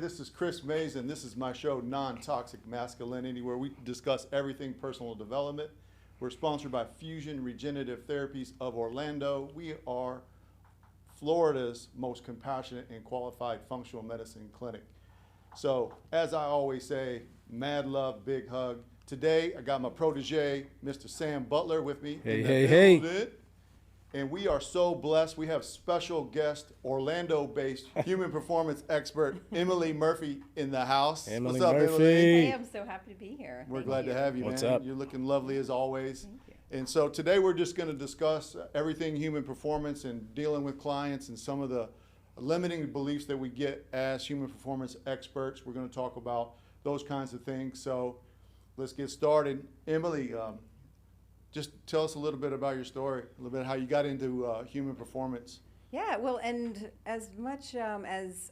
this is Chris Maes, and this is my show, Non-Toxic Masculinity, where we discuss everything personal development. We're sponsored by Fusion Regenerative Therapies of Orlando. We are Florida's most compassionate and qualified functional medicine clinic. So, as I always say, mad love, big hug. Today, I got my protege, Mr. Sam Butler, with me. Hey. And we are so blessed. We have special guest, Orlando-based human performance expert, Emily Murphy, in the house. Emily What's up, Murphy. Emily? Hey, I'm so happy to be here. We're Thank glad to have you, What's man. up? You're looking lovely as always. Thank you. And so today we're just going to discuss everything human performance and dealing with clients and some of the limiting beliefs that we get as human performance experts. We're going to talk about those kinds of things. So let's get started. Emily, just tell us a little bit about your story, a little bit how you got into human performance. Yeah, well, and as much as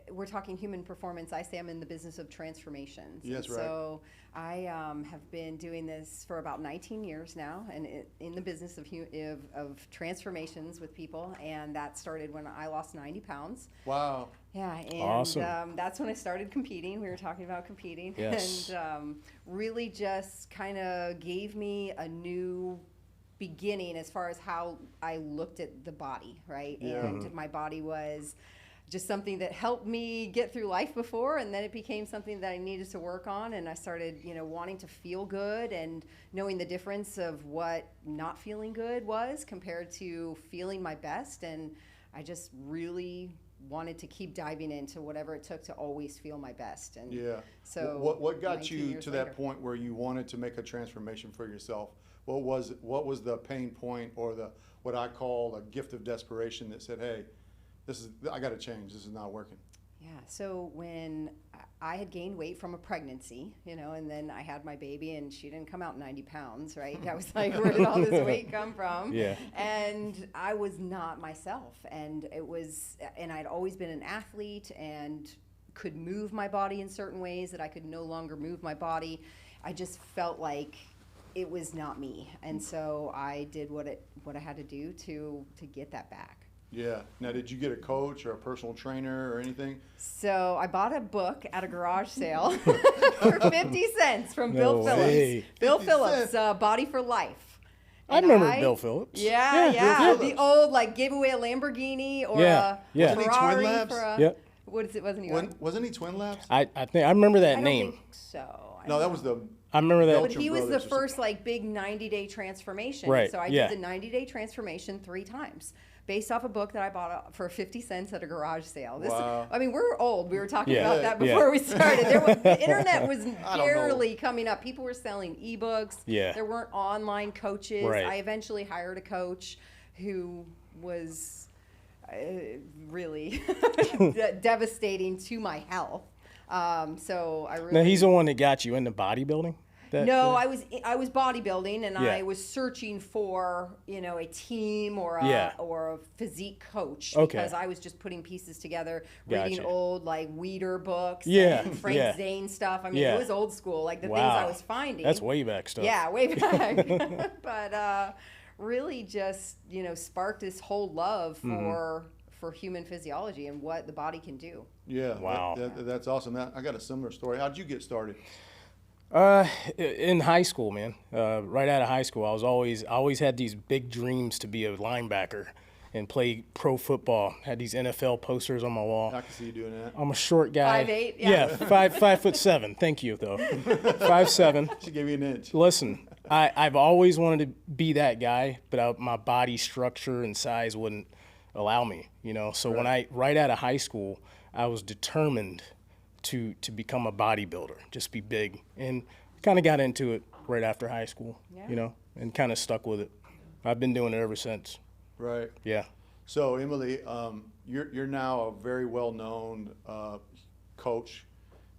we're talking human performance, I say I'm in the business of transformations. Yes, and right. So I have been doing this for about 19 years now, and in the business of transformations with people, and that started when I lost 90 pounds. Wow. Yeah, and Awesome. That's when I started competing. We were talking about competing, Yes. and really just kind of gave me a new beginning as far as how I looked at the body, right? Yeah. And my body was just something that helped me get through life before, and then it became something that I needed to work on, and I started, wanting to feel good and knowing the difference of what not feeling good was compared to feeling my best, and I just really wanted to keep diving into whatever it took to always feel my best. And Yeah. so what got 19 you years to later. that point where you wanted to make a transformation for yourself? What was the pain point, or what I call a gift of desperation that said, hey, I got to change. This is not working. Yeah, so when I had gained weight from a pregnancy, and then I had my baby, and she didn't come out 90 pounds, right? I was like, where did all this weight come from? Yeah. And I was not myself, and I'd always been an athlete and could move my body in certain ways that I could no longer move my body. I just felt like it was not me, and so I did what I had to do to get that back. Yeah. Now, did you get a coach or a personal trainer or anything? So I bought a book at a garage sale for 50 cents from Bill No Phillips. way. Bill 50 Phillips, cents. Body for Life. I And remember Bill Phillips. Yeah. Bill The Phillips. old, give away a Lamborghini or Yeah, yeah. a Wasn't he Twin Ferrari Labs? for a, Yep. what is it, wasn't he? Wasn't he Twin Labs? I think I remember that I don't name. think so. I No, don't that know. was the. I remember that. But Belgian he was the brothers or first big 90-day transformation. Right, So I yeah. did the 90-day transformation 3 times based off a book that I bought for 50 cents at a garage sale. Wow. I mean, we're old. We were talking Yeah. about that Yeah. before we started. The internet was I don't know. barely coming up. People were selling ebooks. Yeah. There weren't online coaches. Right. I eventually hired a coach who was really devastating to my health. So I really... Now he's the one that got you into bodybuilding. No, I was bodybuilding, and Yeah. I was searching for a team or Yeah. a physique coach Okay. because I was just putting pieces together, reading Gotcha. old Weeder books, Yeah, and Frank yeah. Zane stuff. I mean, Yeah. it was old school, the things Wow. I was finding. That's way back stuff. Yeah, way back. But really, just sparked this whole love for human physiology and what the body can do. Yeah. Wow. That's awesome. I got a similar story. How'd you get started? In high school, man. Right out of high school, I always had these big dreams to be a linebacker and play pro football. Had these NFL posters on my wall. I can see you doing that. I'm a short guy. 5'8", Yeah, yeah. 5'7". Thank you, though. 5'7". She gave you an inch. Listen, I've always wanted to be that guy, but my body structure and size wouldn't allow me. So when right out of high school, I was determined to become a bodybuilder, just be big, and kind of got into it right after high school. Yeah. And kind of stuck with it. I've been doing it ever since. Right. Yeah. So Emily, you're now a very well-known coach.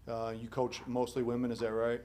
You coach mostly women, is that right?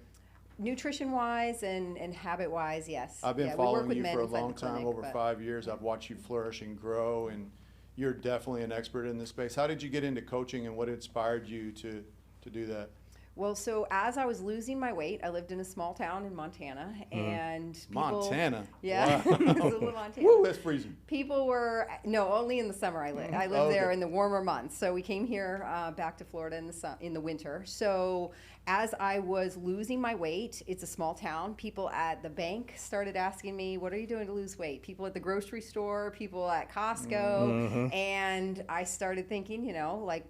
Nutrition-wise and habit-wise, yes. I've been Yeah, we work following with you men for a inside long the time, clinic, over but- 5 years. I've watched you flourish and grow, and you're definitely an expert in this space. How did you get into coaching, and what inspired you to do that? Well, so as I was losing my weight, I lived in a small town in Montana, and people, Montana. yeah, Wow. it's a little Montana. Woo, that's freezing. People were no, only in the summer. I lived there Okay. in the warmer months. So we came here back to Florida in the winter. So as I was losing my weight, it's a small town. People at the bank started asking me, "What are you doing to lose weight?" People at the grocery store, people at Costco, and I started thinking, like,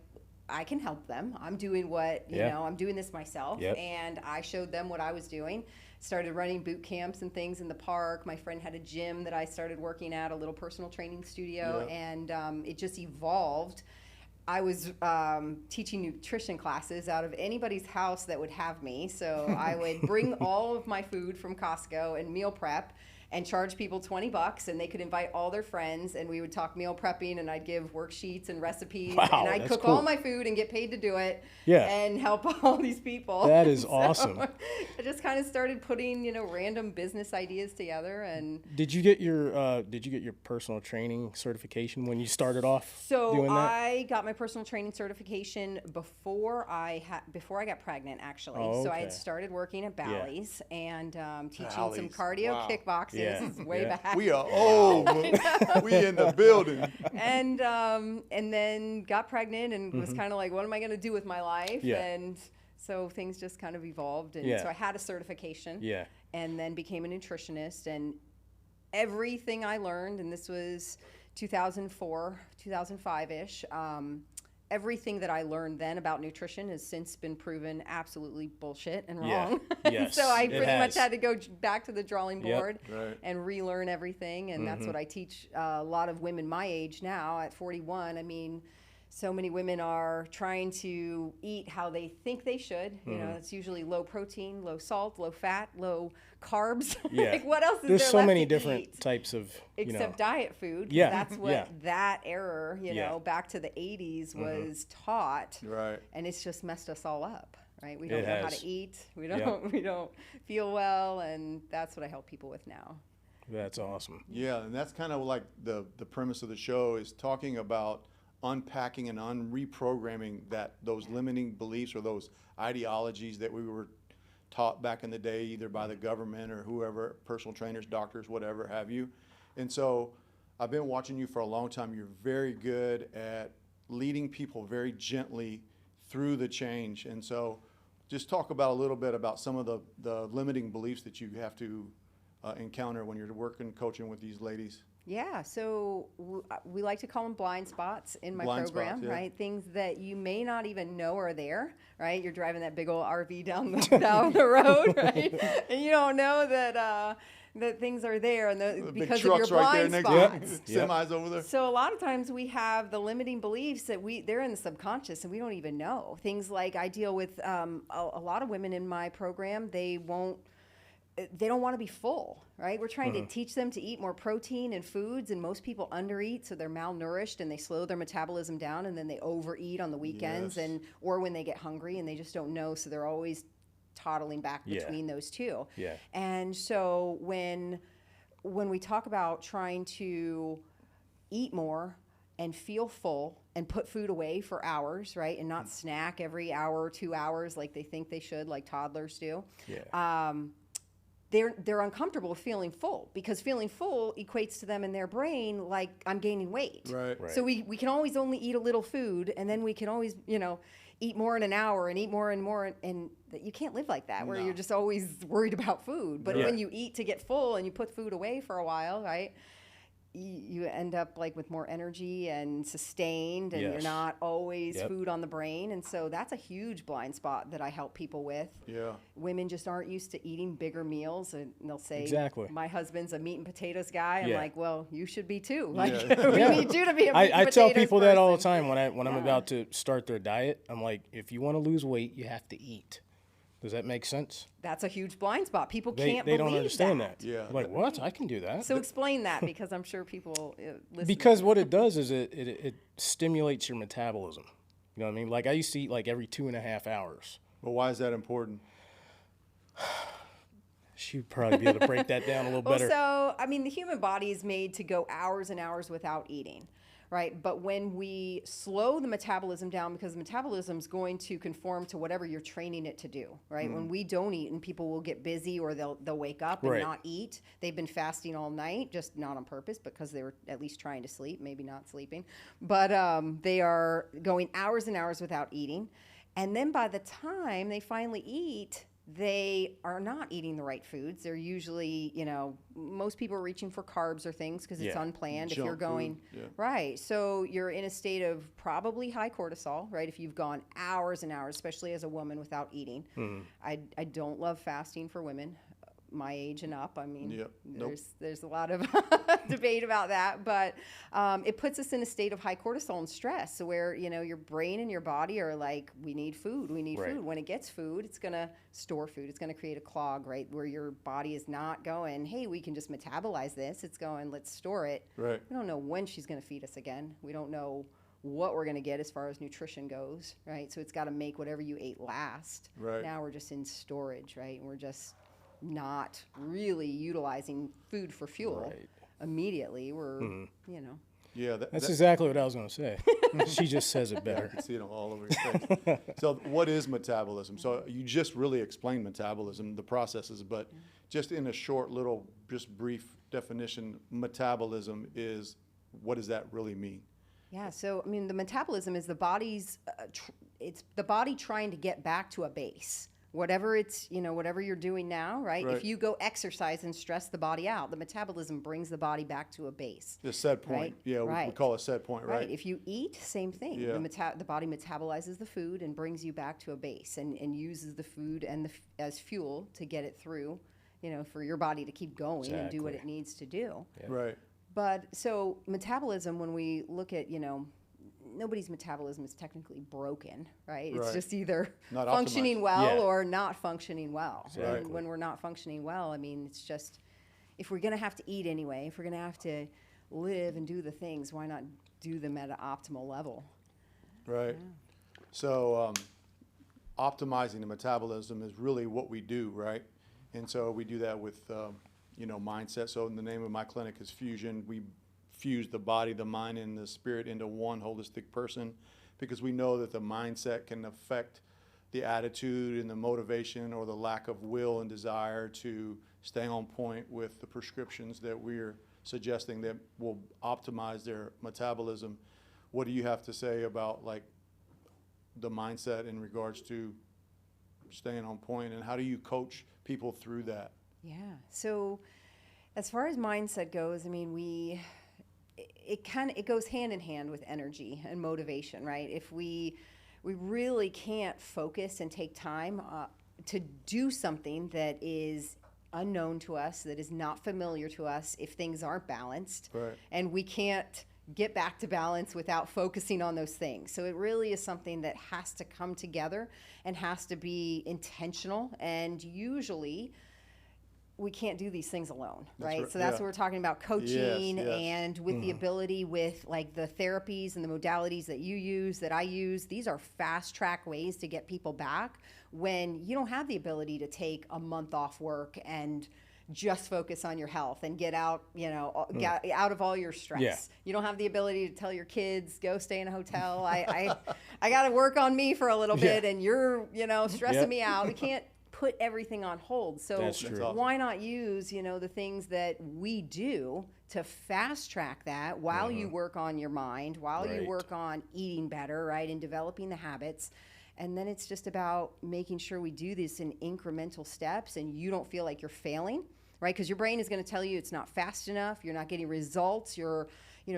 I can help them. I'm doing I'm doing this myself. Yep. And I showed them what I was doing. Started running boot camps and things in the park. My friend had a gym that I started working at, a little personal training studio, and it just evolved. I was teaching nutrition classes out of anybody's house that would have me. So I would bring all of my food from Costco and meal prep and charge people $20, and they could invite all their friends, and we would talk meal prepping, and I'd give worksheets and recipes, Wow, and I'd that's cook cool. all my food and get paid to do it, Yeah. and help all these people. That is So awesome. I just kind of started putting, random business ideas together, and Did you get your personal training certification when you started off so doing that? I got my personal training certification before I got pregnant, actually. Oh, So I had okay. started working at Bally's and teaching some Bally's, cardio wow. kickboxing. Yeah, This is way yeah. back. We are old. We in the building. and then got pregnant and was kind of like, what am I going to do with my life? Mm-hmm. Yeah. And so things just kind of evolved. And Yeah. so I had a certification. Yeah. And then became a nutritionist. And everything I learned, and this was 2004, 2005-ish, everything that I learned then about nutrition has since been proven absolutely bullshit and Yeah. wrong. Yes, So I it pretty much has. had to go back to the drawing Yep. board Right. and relearn everything. And that's what I teach a lot of women my age now at 41. I mean, so many women are trying to eat how they think they should. You know, it's usually low protein, low salt, low fat, low carbs. Yeah. Like, what else is There's there so left many to different eat? types of, Except diet food. 'Cause Yeah, That's what yeah. that error, Yeah. back to the 80s was taught. Right. And it's just messed us all up, right? We It don't know how has. to eat. We don't feel well, and that's what I help people with now. That's awesome. Yeah, and that's kind of like the premise of the show is talking about unpacking and reprogramming those limiting beliefs or those ideologies that we were taught back in the day, either by the government or whoever, personal trainers, doctors, whatever have you. And so I've been watching you for a long time. You're very good at leading people very gently through the change. And so just talk about a little bit about some of the limiting beliefs that you have to encounter when you're working, coaching with these ladies. Yeah, so we like to call them blind spots in my Blind program, spots, yeah. right? Things that you may not even know are there, right? You're driving that big old RV down the road, right? And you don't know that things are there, and The big because of your trucks right there blind next spots. to you. Semis over there. So a lot of times we have the limiting beliefs that they're in the subconscious and we don't even know. Things like I deal with a lot of women in my program. They don't want to be full, right? We're trying to teach them to eat more protein and foods, and most people undereat, so they're malnourished and they slow their metabolism down, and then they overeat on the weekends Yes. or when they get hungry and they just don't know, so they're always toddling back Yeah. between those two. Yeah. And so when we talk about trying to eat more and feel full and put food away for hours, right? And not snack every hour or 2 hours like they think they should, like toddlers do. Yeah. They're uncomfortable with feeling full, because feeling full equates to them in their brain like I'm gaining weight. Right. Right. So we can always only eat a little food, and then we can always, eat more in an hour and eat more and more, and that you can't live like that where No. you're just always worried about food. But Yeah. when you eat to get full and you put food away for a while, right? You end up like with more energy and sustained, and you're Yes. not always Yep. food on the brain. And so that's a huge blind spot that I help people with. Yeah. Women just aren't used to eating bigger meals, and they'll say, Exactly. my husband's a meat and potatoes guy. I'm Yeah. like, well, you should be too. Like, Yeah. we Yeah. need you to be a meat and I tell potatoes people that all the person. time when I'm Yeah. about to start their diet. I'm like, if you want to lose weight, you have to eat. Does that make sense? That's a huge blind spot. People They can't don't believe understand that. Yeah. Like, what? I can do that. So explain that, because I'm sure people listen. Because what it does is it stimulates your metabolism. You know what I mean? Like I used to eat like every 2.5 hours. But why is that important? She'd probably be able to break that down a little Well, better. so, I mean, the human body is made to go hours and hours without eating, right? But when we slow the metabolism down, because the metabolism is going to conform to whatever you're training it to do, right? When we don't eat, and people will get busy, or they'll wake up and Right. not eat. They've been fasting all night, just not on purpose, because they were at least trying to sleep, maybe not sleeping. But they are going hours and hours without eating. And then by the time they finally eat, they are not eating the right foods. They're usually, most people are reaching for carbs or things because it's Yeah. unplanned. If Junk you're going, food, yeah. right. So you're in a state of probably high cortisol, right? If you've gone hours and hours, especially as a woman without eating. I don't love fasting for women my age and up. I mean, Yep. Nope. there's a lot of debate about that, but it puts us in a state of high cortisol and stress. So where, your brain and your body are like, we need food, we need Right. food. When it gets food, it's going to store food. It's going to create a clog, right? Where your body is not going, hey, we can just metabolize this. It's going, let's store it. Right. We don't know when she's going to feed us again. We don't know what we're going to get as far as nutrition goes, right? So it's got to make whatever you ate last. Right. Now we're just in storage, right? And we're just not really utilizing food for fuel Right. immediately. We're, Yeah, That's exactly what I was going to say. She just says it I better. can see it all over your face. So what is metabolism? So you just really explained metabolism, the processes, but just in a short little, just brief definition, metabolism is, what does that really mean? Yeah, so I mean, the metabolism is the body's, it's the body trying to get back to a base. Whatever it's, whatever you're doing now, right? Right. If you go exercise and stress the body out, the metabolism brings the body back to a base. The set point. Right, Yeah, we right. call it set point, right? If you eat, same thing. Yeah. The body metabolizes the food and brings you back to a base, and uses the food and as fuel to get it through, for your body to keep going and do what Exactly. it needs to do. Right. But so metabolism, when we look at, nobody's metabolism is technically broken, right? It's Right. just either Not functioning optimized. well Yeah. or not functioning well. Exactly. And when we're not functioning well, I mean, it's just, if we're going to have to eat anyway, if we're going to have to live and do the things, why not do them at an optimal level? Right. So optimizing the metabolism is really what we do, right? And so we do that with, mindset. So the name of my clinic is Fusion. We fuse the body, the mind, and the spirit into one holistic person, because we know that the mindset can affect the attitude and the motivation or the lack of will and desire to stay on point with the prescriptions that we're suggesting that will optimize their metabolism. What do you have to say about the mindset in regards to staying on point, and how do you coach people through that? Yeah. So as far as mindset goes, I mean, it goes hand in hand with energy and motivation, right? If we really can't focus and take time to do something that is unknown to us, that is not familiar to us, if things aren't balanced, Right. and we can't get back to balance without focusing on those things. So it really is something that has to come together and has to be intentional, and usually we can't do these things alone, right? right, So that's yeah. what we're talking about, coaching, Yes. and with the ability with the therapies and the modalities that you use, that I use. These are fast track ways to get people back when you don't have the ability to take a month off work and just focus on your health and get out, get out of all your stress. Yeah. You don't have the ability to tell your kids, go stay in a hotel. I got to work on me for a little bit, and you're, stressing Yep. me out. We can't put everything on hold. So That's true. awesome. why not use, the things that we do to fast track that while you work on your mind, while you Right. work on eating better, right, and developing the habits. And then it's just about making sure we do this in incremental steps, and you don't feel like you're failing, right? Because your brain is going to tell you it's not fast enough, you're not getting results, you're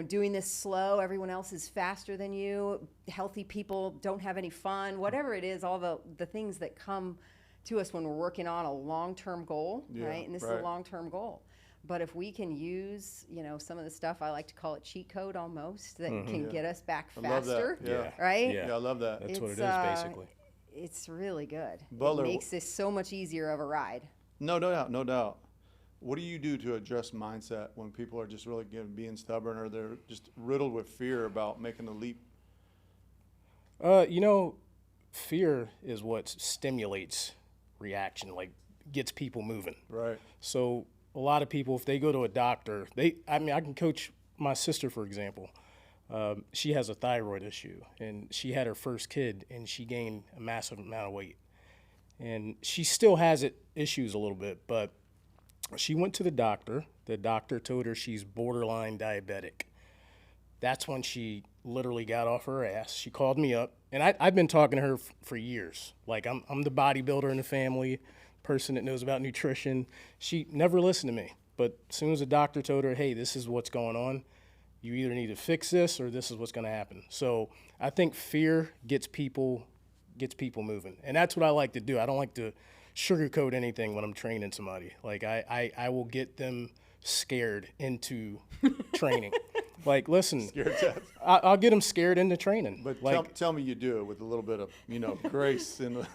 doing this slow, everyone else is faster than you, healthy people don't have any fun, whatever it is, all the things that come to us when we're working on a long-term goal, Yeah, right? And this is right. a long-term goal. But if we can use, some of the stuff, I like to call it cheat code almost, that can Yeah. get us back I love that. faster, Yeah. right? Yeah, I love that. That's what it It's, is, basically. It's really good. Butler, It makes this so much easier of a ride. No doubt, no doubt. What do you do to address mindset when people are just really being stubborn, or they're just riddled with fear about making the leap? Fear is what stimulates reaction, like gets people moving. Right. So a lot of people, if they go to a doctor, I can coach my sister, for example. She has a thyroid issue, and she had her first kid, and she gained a massive amount of weight. And she still has issues a little bit, but she went to the doctor. The doctor told her she's borderline diabetic. That's when she literally got off her ass. She called me up, and I've been talking to her for years. Like, I'm the bodybuilder in the family, person that knows about nutrition. She never listened to me, but as soon as the doctor told her, hey, this is what's going on, you either need to fix this or this is what's going to happen. So I think fear gets people moving, and that's what I like to do. I don't like to sugarcoat anything when I'm training somebody. Like, I will get them scared into training. Like, listen, Scared test. I'll get them scared into training. But like, tell me you do it with a little bit of, grace and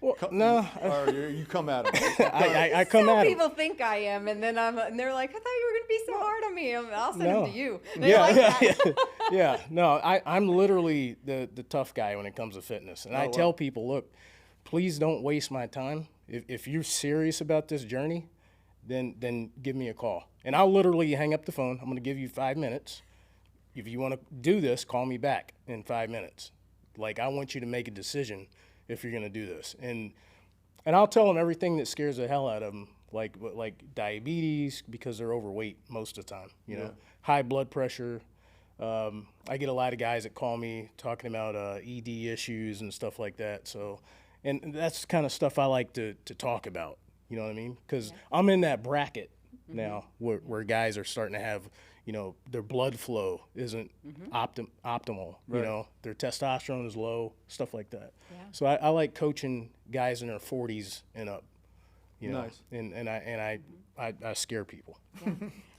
well, no, or you come at them. I come Some at 'em. people think I am, and then and they're like, I thought you were going to be so hard on me. I'll send No. them to you. They Yeah, like yeah, that. yeah. No, I'm literally the tough guy when it comes to fitness. And I tell people, look, please don't waste my time. If you're serious about this journey, then give me a call. And I'll literally hang up the phone. I'm going to give you 5 minutes. If you want to do this, call me back in 5 minutes. Like, I want you to make a decision if you're going to do this. And I'll tell them everything that scares the hell out of them, like diabetes, because they're overweight most of the time, you know, high blood pressure. I get a lot of guys that call me talking about ED issues and stuff like that. So, and that's the kind of stuff I like to talk about, you know what I mean? Because I'm in that bracket now where guys are starting to have, their blood flow isn't optimal. Right. You know, their testosterone is low, stuff like that. Yeah. So I like coaching guys in their 40s and up. You know, Nice. and I scare people.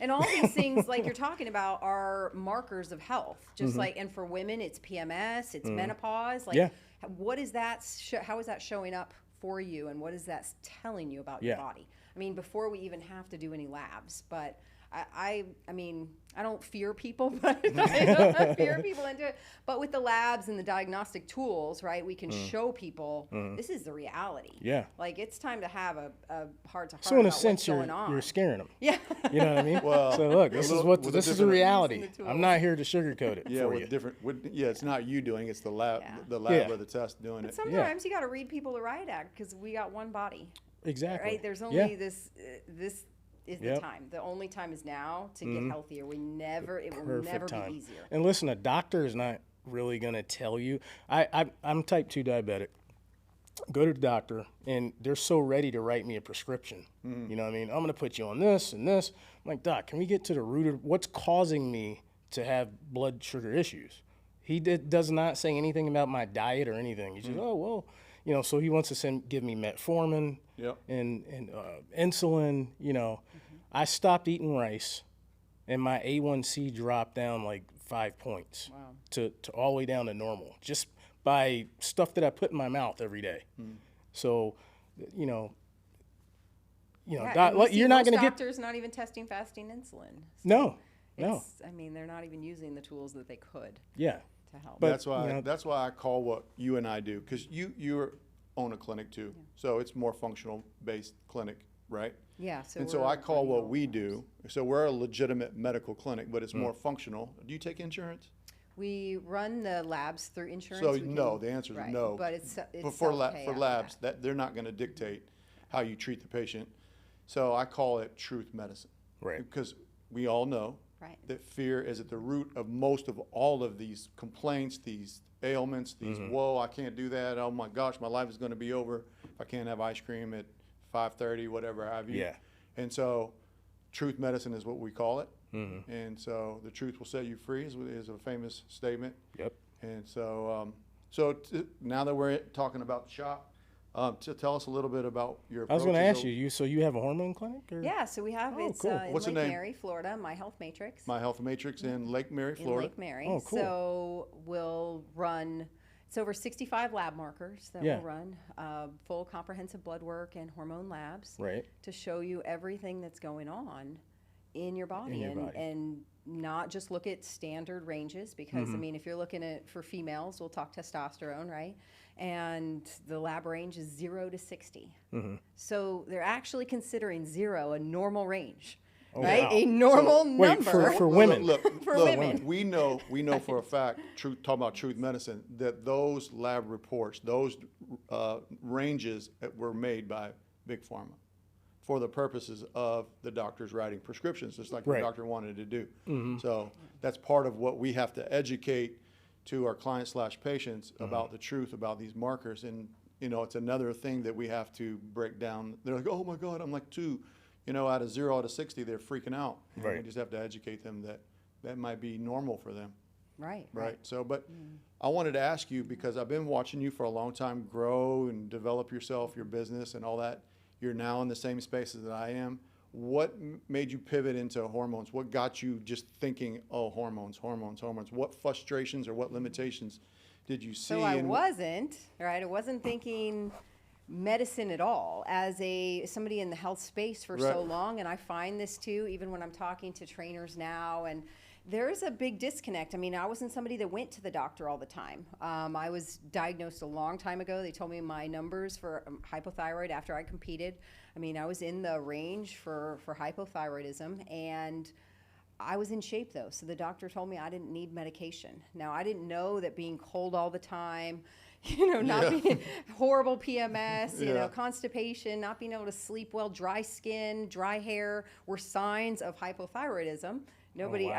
And all these things, like you're talking about, are markers of health. Just like, and for women, it's PMS, it's menopause. Like, Yeah. what is that? How is that showing up for you, and what is that telling you about your Yeah. body? I mean, before we even have to do any labs, but I mean, I don't fear people, but I fear people into it. But with the labs and the diagnostic tools, right, we can show people this is the reality. Yeah. Like, it's time to have a heart-to-heart So in a about sense, what's going on. you're scaring them. Yeah. You know what I mean? Well, so look, this is with a this is a different- reality. Using the tools. I'm not here to sugarcoat it Yeah, for with you. different. It's not you doing. It's the lab, Yeah. Yeah. or the test doing But it. sometimes you got to read people the riot act, because we got one body, Exactly. right? There's only Yeah. this is the Yep. time. The only time is now to get healthier. It will never Perfect time. be easier. And listen, a doctor is not really going to tell you. I'm type 2 diabetic. Go to the doctor, and they're so ready to write me a prescription. You know what I mean? I'm going to put you on this and this. I'm like, Doc, can we get to the root of what's causing me to have blood sugar issues? He does not say anything about my diet or anything. He's just, oh, well, so he wants to give me metformin Yep. and insulin. I stopped eating rice, and my A1C dropped down like 5 points to all the way down to normal, just by stuff that I put in my mouth every day. So, Yeah, doc- and we see you're not most going to get doctors not even testing fasting insulin. So no. I mean, they're not even using the tools that they could Yeah. to help. But, that's why. you know- That's why I call what you and I do, because you own a clinic too, so it's more functional based clinic, right? yeah. So And so we're I call running what all we labs. do. So we're a legitimate medical clinic, but it's more functional. Do you take insurance? We run the labs through insurance. So We can- no, the answer is right, no. But it's for self-pay for after labs, that. they're not going to dictate how you treat the patient. So I call it truth medicine, Right. because we all know Right. that fear is at the root of most of all of these complaints, these ailments, these whoa, I can't do that. Oh my gosh, my life is going to be over if I can't have ice cream at 5:30, whatever have you. Yeah. And so, truth medicine is what we call it. And so, the truth will set you free is a famous statement. Yep. And so, now that we're talking about the shop, to tell us a little bit about your. I was going to ask approaches. you. So you have a hormone clinic? Or? Yeah, so we have Oh, it's cool. in What's the Lake name? Mary, Florida, My Health Matrix. My Health Matrix in Lake Mary, in Florida. Lake Mary. Oh, cool. So we'll run. It's over 65 lab markers that Yeah. we'll run, full comprehensive blood work and hormone labs Right. to show you everything that's going on in your body, and not just look at standard ranges, because I mean, if you're looking at, for females, we'll talk testosterone, right? And the lab range is 0 to 60. So they're actually considering 0 a normal range, right? Wow. A normal number. Wait, for women. Look, women. we know for a fact, talking about truth medicine, that those lab reports, those ranges that were made by Big Pharma for the purposes of the doctors writing prescriptions, just like the doctor wanted to do. So that's part of what we have to educate to our clients/patients about the truth about these markers. And, you know, it's another thing that we have to break down. They're like, oh my God, I'm like 2. You know, out of 0 out of 60, they're freaking out. And we just have to educate them that that might be normal for them. Right. So, but I wanted to ask you, because I've been watching you for a long time grow and develop yourself, your business and all that. You're now in the same spaces that I am. What made you pivot into hormones? What got you just thinking, oh, hormones? What frustrations or what limitations did you see? So I wasn't thinking medicine at all as somebody in the health space for so long. And I find this too, even when I'm talking to trainers now, and there's a big disconnect. I mean, I wasn't somebody that went to the doctor all the time. I was diagnosed a long time ago. They told me my numbers for hypothyroid after I competed. I mean, I was in the range for hypothyroidism, and I was in shape though. So the doctor told me I didn't need medication. Now, I didn't know that being cold all the time, you know, not being horrible PMS, you know, constipation, not being able to sleep well, dry skin, dry hair were signs of hypothyroidism. Nobody,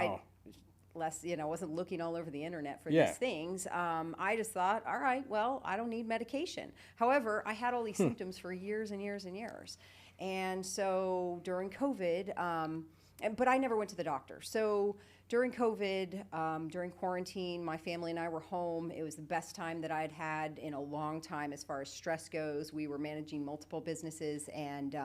wasn't looking all over the internet for these things. I just thought, all right, well, I don't need medication. However, I had all these symptoms for years and years and years. And so during COVID, but I never went to the doctor. So during COVID, during quarantine, my family and I were home. It was the best time that I'd had in a long time as far as stress goes. We were managing multiple businesses, and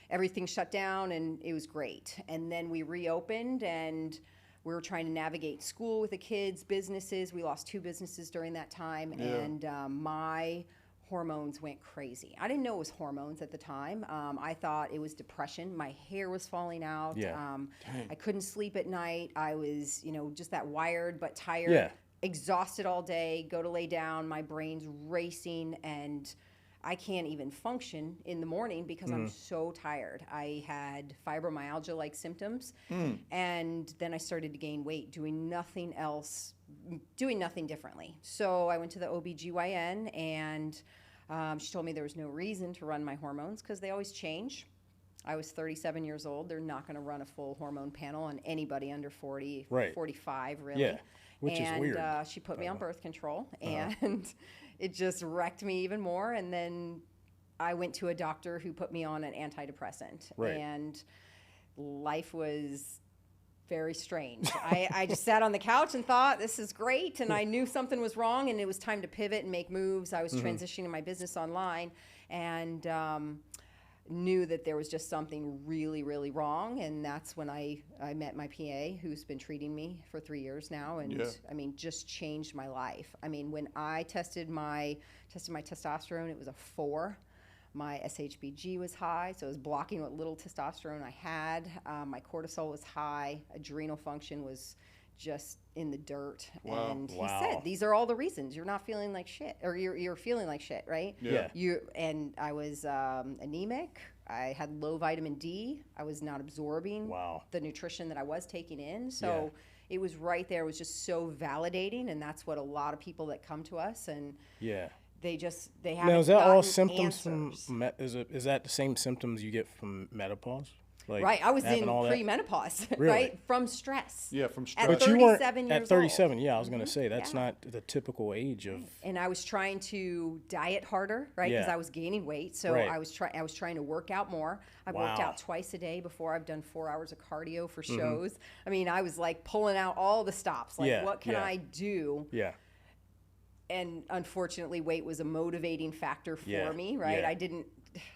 everything shut down, and it was great. And then we reopened, and we were trying to navigate school with the kids, businesses. We lost 2 businesses during that time, and my hormones went crazy. I didn't know it was hormones at the time. I thought it was depression. My hair was falling out. I couldn't sleep at night. I was, just that wired but tired, exhausted all day, go to lay down, my brain's racing, and I can't even function in the morning because I'm so tired. I had fibromyalgia-like symptoms, and then I started to gain weight, doing nothing else, doing nothing differently. So I went to the OBGYN, and she told me there was no reason to run my hormones because they always change. I was 37 years old. They're not going to run a full hormone panel on anybody under 40, 45, really. Yeah, which is weird. And she put me on birth control, and it just wrecked me even more. And then I went to a doctor who put me on an antidepressant. And life was very strange. I just sat on the couch and thought, this is great. And I knew something was wrong, and it was time to pivot and make moves. I was transitioning my business online, and knew that there was just something really, really wrong. And that's when I met my PA, who's been treating me for 3 years now. And I mean, just changed my life. I mean, when I tested my testosterone, it was a 4. My SHBG was high, so it was blocking what little testosterone I had. My cortisol was high. Adrenal function was just in the dirt. And he said, these are all the reasons you're not feeling like shit, or you're feeling like shit, right? And I was anemic. I had low vitamin D. I was not absorbing the nutrition that I was taking in. So it was right there. It was just so validating, and that's what a lot of people that come to us, and they haven't. Now, is that all symptoms answers. from? Is that the same symptoms you get from menopause? Like right, I was in all premenopause, really? Right, from stress. Yeah, from stress. At But you weren't 37 years at 37. old. Yeah, I was gonna say that's not the typical age of. And I was trying to diet harder, right? Because I was gaining weight, so I was trying to work out more. I worked out twice a day before. I've done 4 hours of cardio for shows. I mean, I was like pulling out all the stops. Like, what can I do? And unfortunately, weight was a motivating factor for me, right? I didn't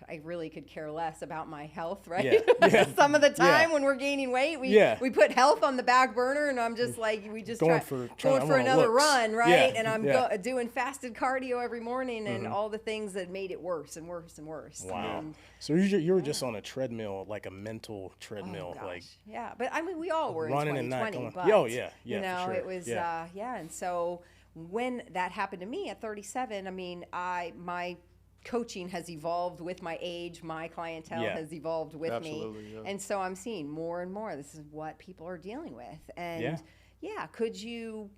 I really could care less about my health, right? Yeah. Some of the time Yeah. when we're gaining weight, Yeah. we put health on the back burner, and I'm just like, we just Going going for for another looks. run, right? Yeah. And I'm Yeah. doing fasted cardio every morning, and all the things that made it worse and worse and worse. Wow. And, So you were just on a treadmill, like a mental treadmill, gosh, like yeah, but I mean, we all were running in and not 2020, going. but Oh, yeah, yeah, you for know, sure. it was Yeah. and so when that happened to me at 37, I mean, my coaching has evolved with my age, my clientele Yeah. has evolved with Absolutely, me, yeah. and so I'm seeing more and more this is what people are dealing with. And could you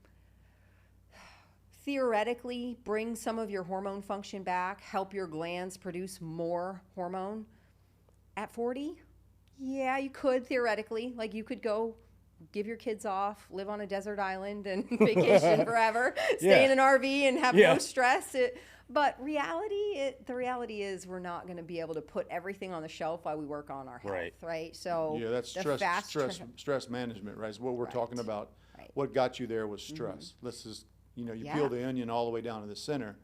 theoretically bring some of your hormone function back, help your glands produce more hormone at 40? Yeah, you could theoretically. Like, you could go give your kids off, live on a desert island and vacation forever, stay in an RV and have no stress. But the reality is we're not going to be able to put everything on the shelf while we work on our health, right? So yeah, that's stress management, right? Is what we're talking about. Right. What got you there was stress. Let's just, you peel the onion all the way down to the center.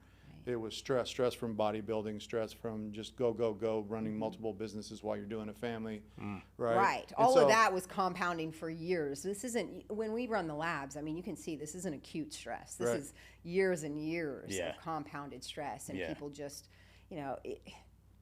It was stress from bodybuilding, stress from just go, running multiple businesses while you're doing a family, right? Right. All of that was compounding for years. This isn't, when we run the labs, I mean, you can see this isn't acute stress. This is years and years of compounded stress, and people just,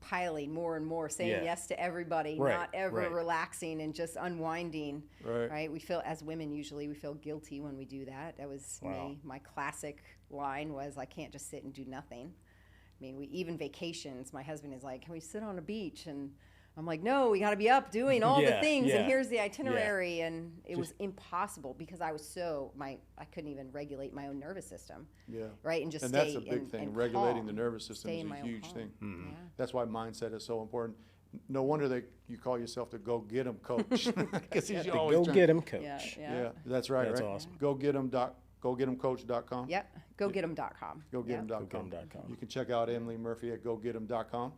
piling more and more, saying yes to everybody, not ever relaxing and just unwinding, right? We feel, as women usually, we feel guilty when we do that. That was me. My classic line was, I can't just sit and do nothing. I mean, even vacations, my husband is like, can we sit on a beach? And I'm like, no, we got to be up doing all the things, and here's the itinerary. And it was impossible because I was I couldn't even regulate my own nervous system. Right. And just that's a big thing. Regulating the nervous system is a huge thing. Yeah. That's why mindset is so important. No wonder you call yourself the go get 'em coach. Because he's always Go get him, coach. Yeah, that's right. That's right? awesome. GoGet'emCoach.com. Yep. GoGet'em.com. GoGet'em.com. You can check out Emily Murphy at GoGet'em.com.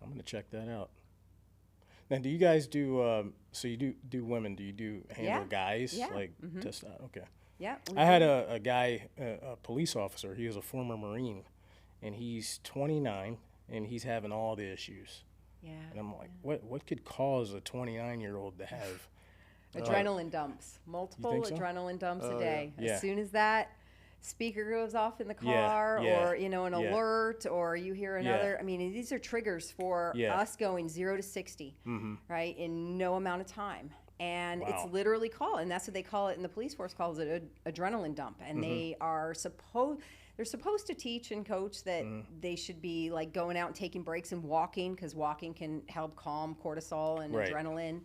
I'm gonna check that out. Now, do you guys do? So you do women? Do you handle guys like testosterone? Okay. Yeah. I had a guy, a police officer. He was a former Marine, and he's 29, and he's having all the issues. Yeah. And I'm like, what could cause a 29-year-old to have adrenaline dumps? Multiple so? adrenaline dumps a day. Yeah. As soon as that speaker goes off in the car, or an alert, or you hear another. I mean, these are triggers for us going 0 to 60, right, in no amount of time. And it's literally called, and that's what they call it, and the police force calls it an adrenaline dump. And they are they're supposed to teach and coach that they should be like going out and taking breaks and walking, because walking can help calm cortisol and adrenaline.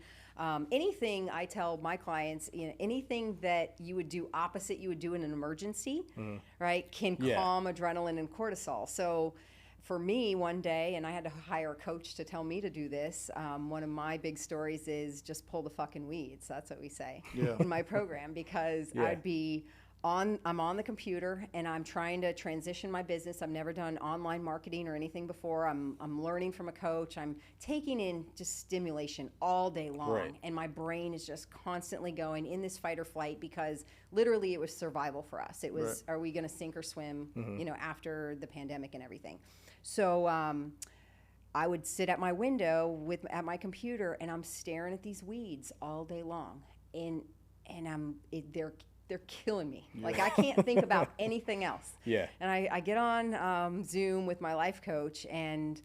Anything I tell my clients, anything that you would do opposite you would do in an emergency, right, can calm adrenaline and cortisol. So for me, one day, and I had to hire a coach to tell me to do this, one of my big stories is just pull the fucking weeds. That's what we say in my program, because I'm on the computer and I'm trying to transition my business. I've never done online marketing or anything before. I'm learning from a coach. I'm taking in just stimulation all day long. And my brain is just constantly going in this fight or flight, because literally it was survival for us. It was, are we going to sink or swim, after the pandemic and everything. So I would sit at my window at my computer, and I'm staring at these weeds all day long. And they're killing me. Like, I can't think about anything else. And I get on Zoom with my life coach, and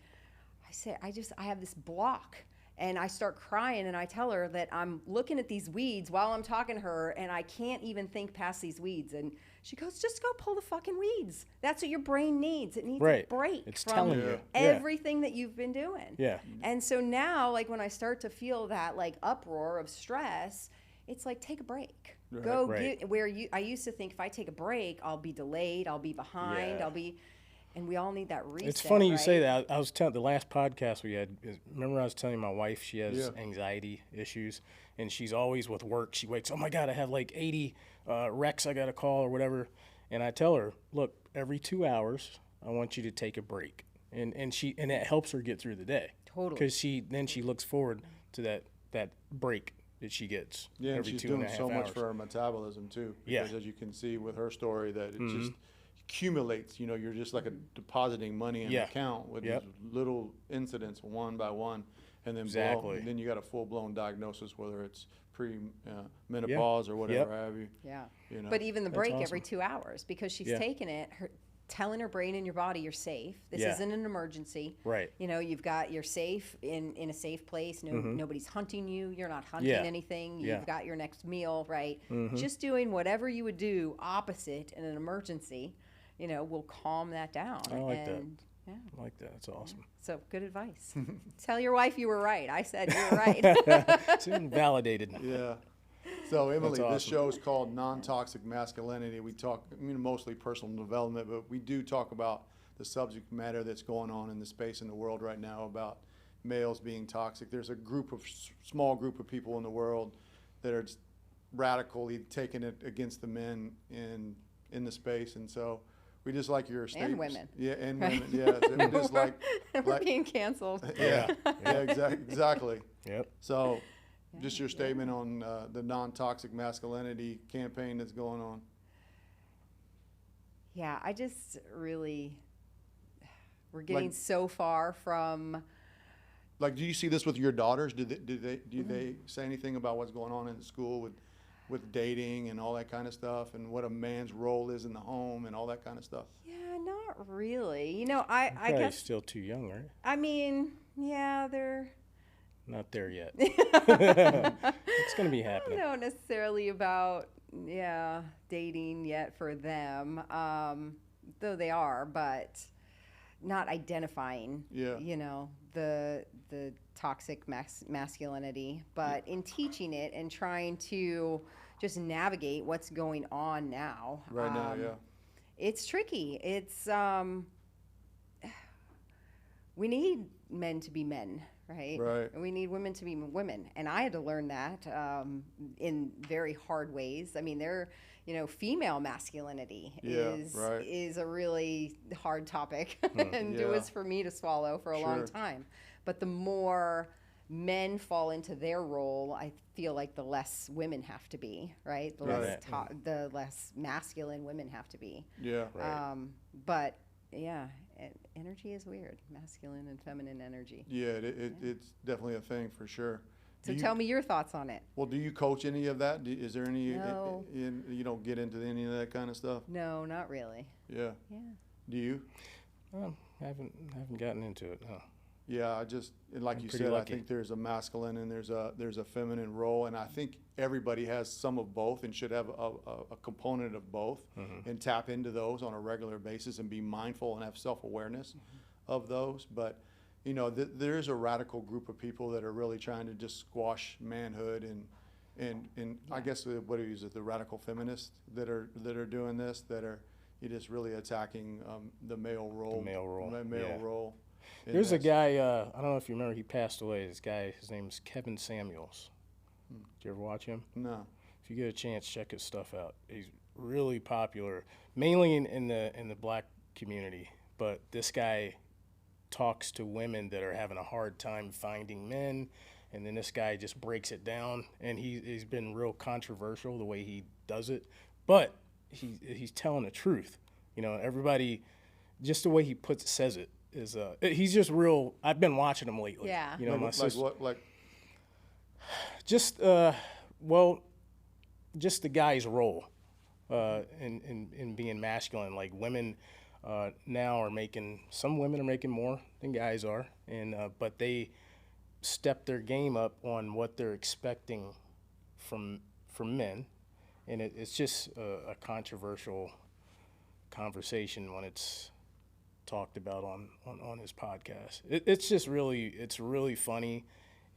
I say, I have this block. And I start crying, and I tell her that I'm looking at these weeds while I'm talking to her, and I can't even think past these weeds. And she goes, just go pull the fucking weeds. That's what your brain needs. It needs a break from everything that you've been doing. And so now, like, when I start to feel that, like, uproar of stress, it's like, take a break. I used to think if I take a break, I'll be delayed, I'll be behind, and we all need that reset. It's funny you say that. I was telling the last podcast we had. Remember, I was telling my wife she has anxiety issues, and she's always with work. She wakes, oh my God, I have like 80 recs I got to call or whatever, and I tell her, look, every 2 hours, I want you to take a break, and it helps her get through the day. Totally. Because she looks forward to that break that she gets. Yeah, every and she's 2.5 doing so hours. much for her metabolism too. Because as you can see with her story, that it just, accumulates. You know, you're just like a depositing money in an Yeah. account with Yep. these little incidents one by one, and then Exactly. then you got a full blown diagnosis, whether it's menopause or whatever have you. Yeah. You know. But even the That's break awesome. every 2 hours, because she's Yeah. taking it, telling her brain and your body you're safe. This Yeah. isn't an emergency. Right. You know, you're safe in a safe place. Nobody's hunting you. You're not hunting Yeah. anything. Yeah. You've got your next meal, right? Just doing whatever you would do opposite in an emergency, you know, will calm that down. I like that. and yeah. I like that. That's awesome. So good advice. Tell your wife you were right. I said you were right. It's been validated. Yeah. So Emily, That's this awesome. show is called Non-Toxic Masculinity. We talk, mostly personal development, but we do talk about the subject matter that's going on in the space in the world right now about males being toxic. There's a small group of people in the world that are just radically taking it against the men in the space, and so we just like your statements. women. Yeah, and Right. women. Yeah, so we just like We're being canceled. yeah, exactly. Yep. So, just your statement on the non-toxic masculinity campaign that's going on. Yeah, I just really, we're getting Like- so far from, Like, do you see this with your daughters? Do they say anything about what's going on in the school with dating and all that kind of stuff, and what a man's role is in the home and all that kind of stuff? yeah, not really. You know, I Probably guess, still too young, right? I mean, yeah, they're, Not there yet. It's going to be I happening. don't know necessarily about, dating yet for them, though they are, but not identifying, Yeah. you know, the toxic masculinity, but in teaching it and trying to just navigate what's going on now. Right now, yeah. It's tricky. It's we need men to be men, right? Right. And we need women to be women, and I had to learn that in very hard ways. I mean, female masculinity Yeah, is right. is a really hard topic, and it Yeah. was for me to swallow for a long Sure. time. But the more men fall into their role, I feel like the less women have to be, right? The less masculine women have to be. Yeah. Right. But yeah, energy is weird. Masculine and feminine energy. Yeah, it's definitely a thing for sure. So Do you- tell me your thoughts on it. Well, do you coach any of that? Is there any? No. You don't get into any of that kind of stuff. No, not really. Yeah. Yeah. Do you? I haven't gotten into it. No. Yeah, and like I'm you pretty said, lucky. I think there's a masculine and there's a feminine role, and I think everybody has some of both and should have a component of both, and tap into those on a regular basis and be mindful and have self-awareness of those. But you know, there is a radical group of people that are really trying to just squash manhood and I guess what is it, the radical feminists that are doing this, that are just really attacking the male role. The male role, Male yeah. role. in There's a this. guy, I don't know if you remember, he passed away. This guy, his name's Kevin Samuels. Did you ever watch him? No. If you get a chance, check his stuff out. He's really popular, mainly in the black community. But this guy talks to women that are having a hard time finding men, and then this guy just breaks it down. And he's been real controversial the way he does it, but he's telling the truth. You know, everybody, just the way he says it is he's just real. I've been watching him lately. Yeah. You know, my Like sister. what? Like Just just the guy's role in being masculine. Like women now some women are making more than guys are, and but they step their game up on what they're expecting from men, and it's just a controversial conversation when it's talked about on his podcast. It's really funny.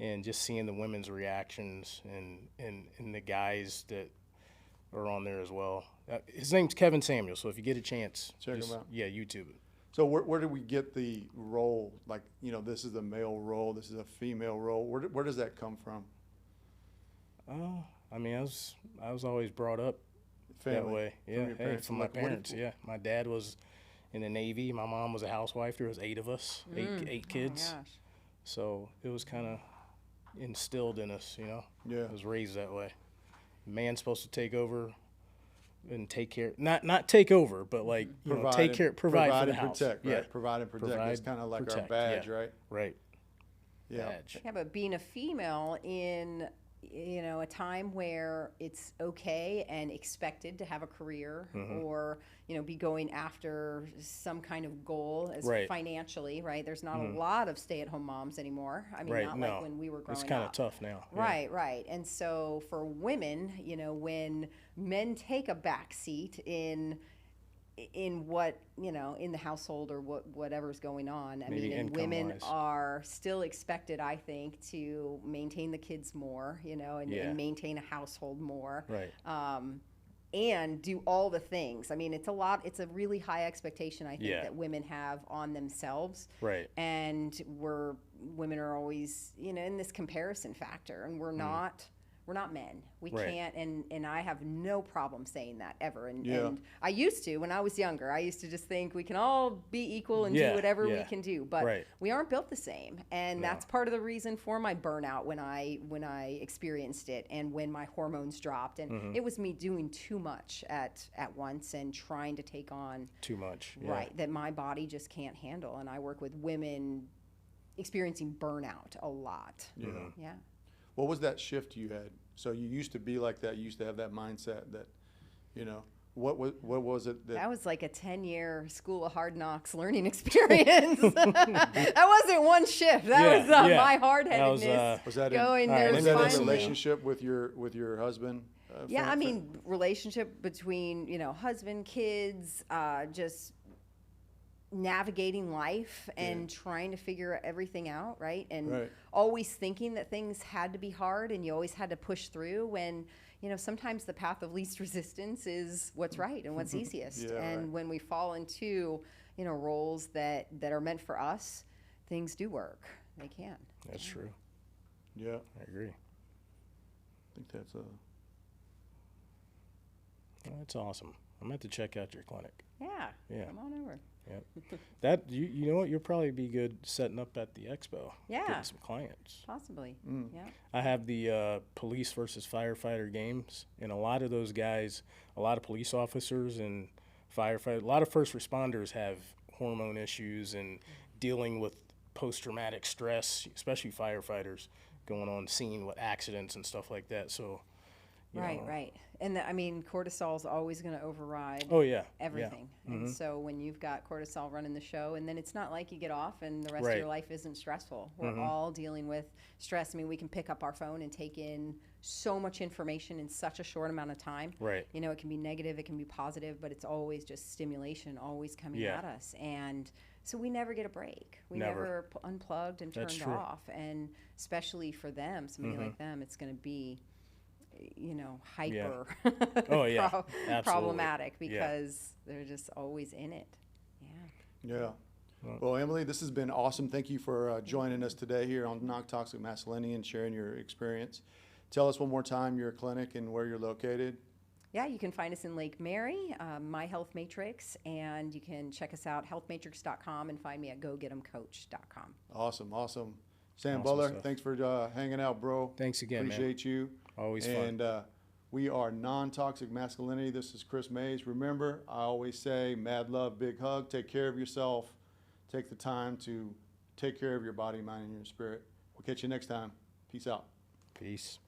And just seeing the women's reactions and the guys that are on there as well. His name's Kevin Samuels, so if you get a chance, Check him out. Yeah, YouTube it. So where do we get the role? Like, you know, this is the male role, this is a female role. Where does that come from? I mean, I was always brought up that Family, way. from Yeah, your hey, parents. from my Like, what- parents. Yeah, my dad was in the Navy. My mom was a housewife. There was 8 of us, eight kids. Oh my gosh. So it was kind of instilled in us, you know. Yeah. I was raised that way. Man's supposed to take over and take care, not take over, but like, you know, take care, provide for the and house. protect, Yeah. right? Provide and protect. It's Provide, kind of like our protect, badge, yeah. right? Right. Yeah. Badge. Yeah, but being a female in, you know, a time where it's okay and expected to have a career or, you know, be going after some kind of goal as Right. financially, right? There's not a lot of stay-at-home moms anymore. I mean, Right, not no. like when we were growing It's kind of up. tough now. Yeah. Right, right. And so for women, you know, when men take a back seat in what, you know, in the household or whatever's going on. I Maybe mean, and women income-wise. are still expected, I think, to maintain the kids more, you know, and, Yeah. and maintain a household more. Right. And do all the things. I mean, it's a really high expectation, I think, Yeah. that women have on themselves. Right. And women are always, you know, in this comparison factor, and we're not men. We Right. can't, and I have no problem saying that ever. And, Yeah. and I used to, when I was younger, I used to just think we can all be equal and Yeah, do whatever we yeah. can do. But Right. we aren't built the same. And No. that's part of the reason for my burnout when I experienced it and when my hormones dropped. And it was me doing too much at once and trying to take on, Too much. Yeah. right, that my body just can't handle. And I work with women experiencing burnout a lot. Yeah. Yeah. What was that shift you had? So you used to be like that. You used to have that mindset that, you know, what was it That that? was like a 10-year school of hard knocks learning experience. That wasn't one shift. That Yeah, was yeah. my That hard-headedness Was that going. all right, There let was was me that a listen. finally, relationship with your husband? yeah. I mean, relationship between, you know, husband, kids, just navigating life and trying to figure everything out, right? And Right. always thinking that things had to be hard and you always had to push through when, you know, sometimes the path of least resistance is what's right and what's easiest. Yeah, and right. when we fall into, you know, roles that are meant for us, things do work. They can. That's true. Yeah, I agree. I think that's Well, that's awesome. I'm going to have to check out your clinic. Yeah. Yeah. Come on over. Yep. That you know what, you'll probably be good setting up at the expo. Yeah. Getting some clients. Possibly. Yeah. I have the police versus firefighter games, and a lot of those guys, a lot of police officers and firefighters, a lot of first responders have hormone issues and dealing with post-traumatic stress, especially firefighters going on scene with accidents and stuff like that. So, you Right, know, right. And I mean, cortisol is always going to override Oh yeah. everything. Yeah. And so when you've got cortisol running the show, and then it's not like you get off and the rest of Right. your life isn't stressful. We're all dealing with stress. I mean, we can pick up our phone and take in so much information in such a short amount of time. Right. You know, it can be negative, it can be positive, but it's always just stimulation always coming Yeah. at us. And so we never get a break. We Never. never unplugged and That's turned true. off. And especially for them, somebody like them, it's going to be, you know, hyper Oh, yeah. Absolutely. problematic Yeah. because they're just always in it. Yeah. Yeah. Well, Emily, this has been awesome. Thank you for joining us today here on Non-Toxic Masculinity and sharing your experience. Tell us one more time your clinic and where you're located. Yeah, you can find us in Lake Mary, My Health Matrix, and you can check us out, healthmatrix.com, and find me at gogetemcoach.com. Awesome, awesome. Sam Awesome Butler, stuff. thanks for hanging out, bro. Thanks again, man. Appreciate you. Always fun. And we are Non-Toxic Masculinity. This is Chris Maes. Remember, I always say, mad love, big hug. Take care of yourself. Take the time to take care of your body, mind, and your spirit. We'll catch you next time. Peace out. Peace.